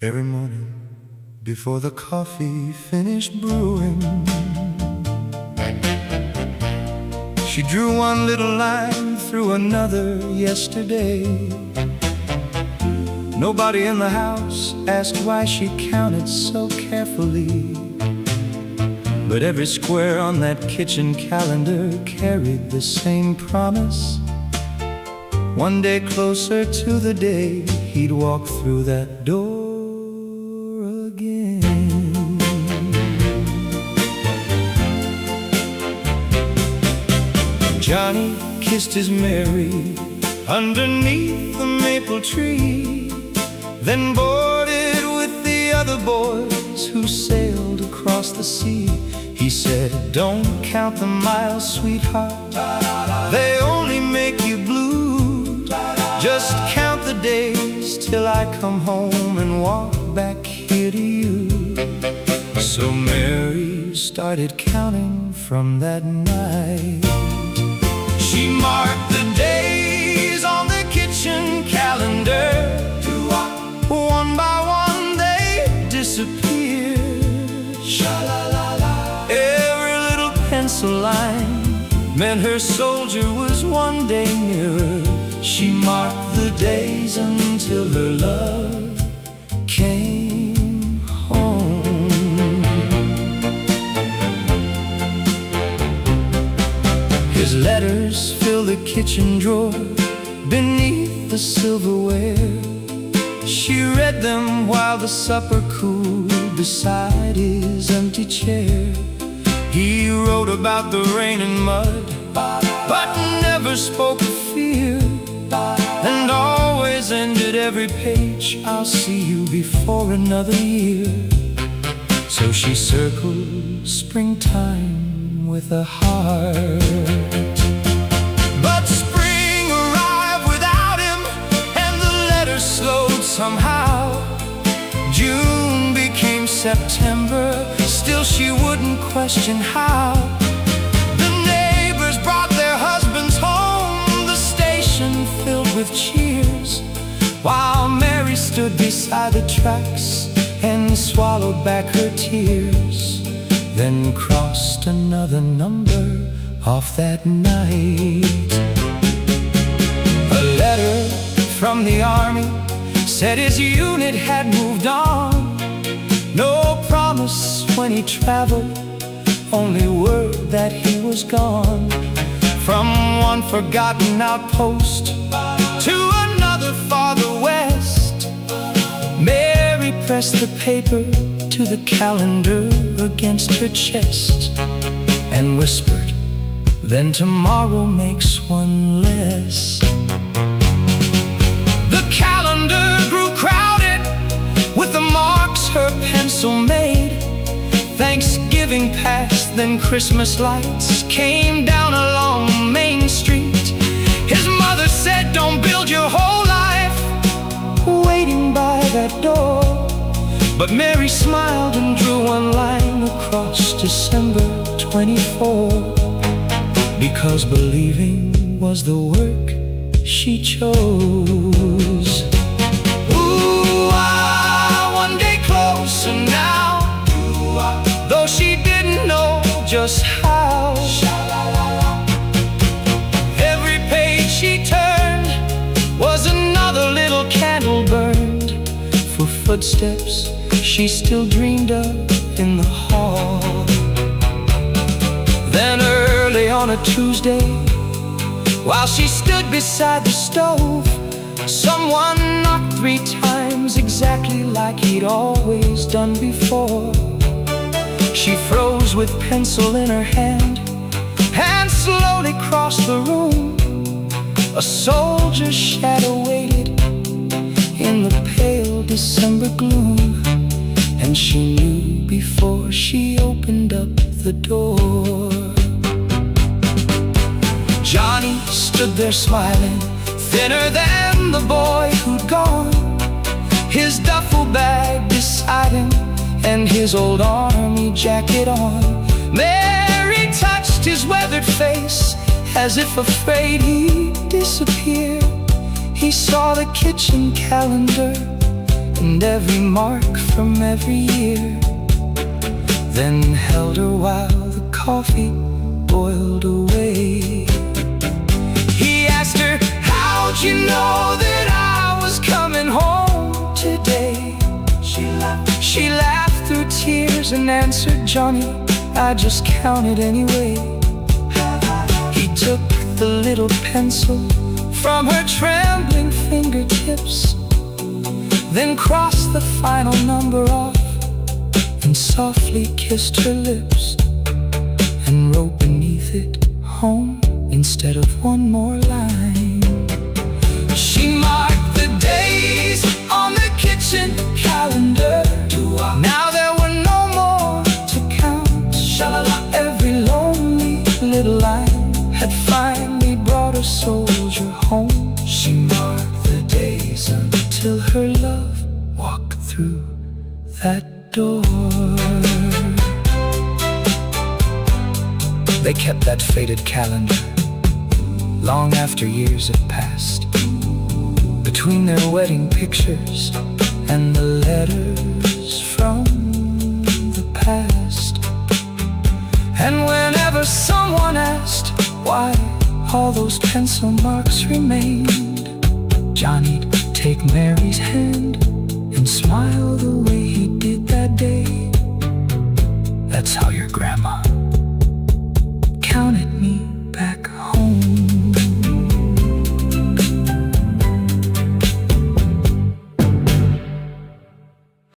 Every morning, before the coffee finished brewing, she drew one little line through another yesterday. Nobody in the house asked why she counted so carefully, but every square on that kitchen calendar carried the same promise. One day closer to the day he'd walk through that door again. Johnny kissed his Mary underneath the maple tree, then boarded with the other boys who sailed across the sea. He said, "Don't count the miles, sweetheart, they only make you blue. Just count the days till I come home and walk back here to you." So Mary started counting from that night. She marked the days on the kitchen calendar. One by one they disappeared. Sha-la-la-la. Every little pencil line meant her soldier was one day nearer. She marked the days until her love came home. His letters fill the kitchen drawer beneath the silverware. She read them while the supper cooled beside his empty chair. He wrote about the rain and mud, but never spoke of fear, and always ended every page, "I'll see you before another year." So she circled springtime with a heart. But spring arrived without him, and the letters slowed somehow. June became September, still she wouldn't question how. The neighbors brought their husbands home, the station filled with cheers, while Mary stood beside the tracks and swallowed back her tears, then crossed another number off that night. A letter from the army said his unit had moved on. No promise when he traveled, only word that he was gone. From one forgotten outpost to another farther west, Mary pressed the paper to the calendar against her chest and whispered, "Then tomorrow makes one less." The calendar grew crowded with the marks her pencil made. Thanksgiving passed, then Christmas lights came down along Main Street. His mother said, "Don't build your whole life waiting by that door." But Mary smiled and drew one line across December 24, because believing was the work she chose. Ooh, one day closer now, though she didn't know just how. Every page she turned was another little candle burned for footsteps she still dreamed of in the hall. Then early on a Tuesday, while she stood beside the stove, someone knocked 3 times, exactly like he'd always done before. She froze with pencil in her hand and slowly crossed the room. A soldier's shadow waited in the pale December gloom, and she knew before she opened up the door. Johnny stood there smiling, thinner than the boy who'd gone, his duffel bag beside him and his old army jacket on. Mary touched his weathered face as if afraid he'd disappear. He saw the kitchen calendar and every mark from every year, then held her while the coffee boiled away. He asked her, "How'd you know that I was coming home today?" She laughed through tears and answered, "Johnny, I just counted anyway." He took the little pencil from her trembling fingertips, then crossed the final number off and softly kissed her lips, and wrote beneath it, "Home," instead of one more line. She marked the days on the kitchen calendar. Now there were no more to count. Every lonely little line had finally brought a soldier home. She marked the days until her love walked through that door. They kept that faded calendar long after years had passed, between their wedding pictures and the letters from the past. And whenever someone asked why all those pencil marks remained, Johnny'd take Mary's hand and smile the way he did that day. "That's how your grandma counted me."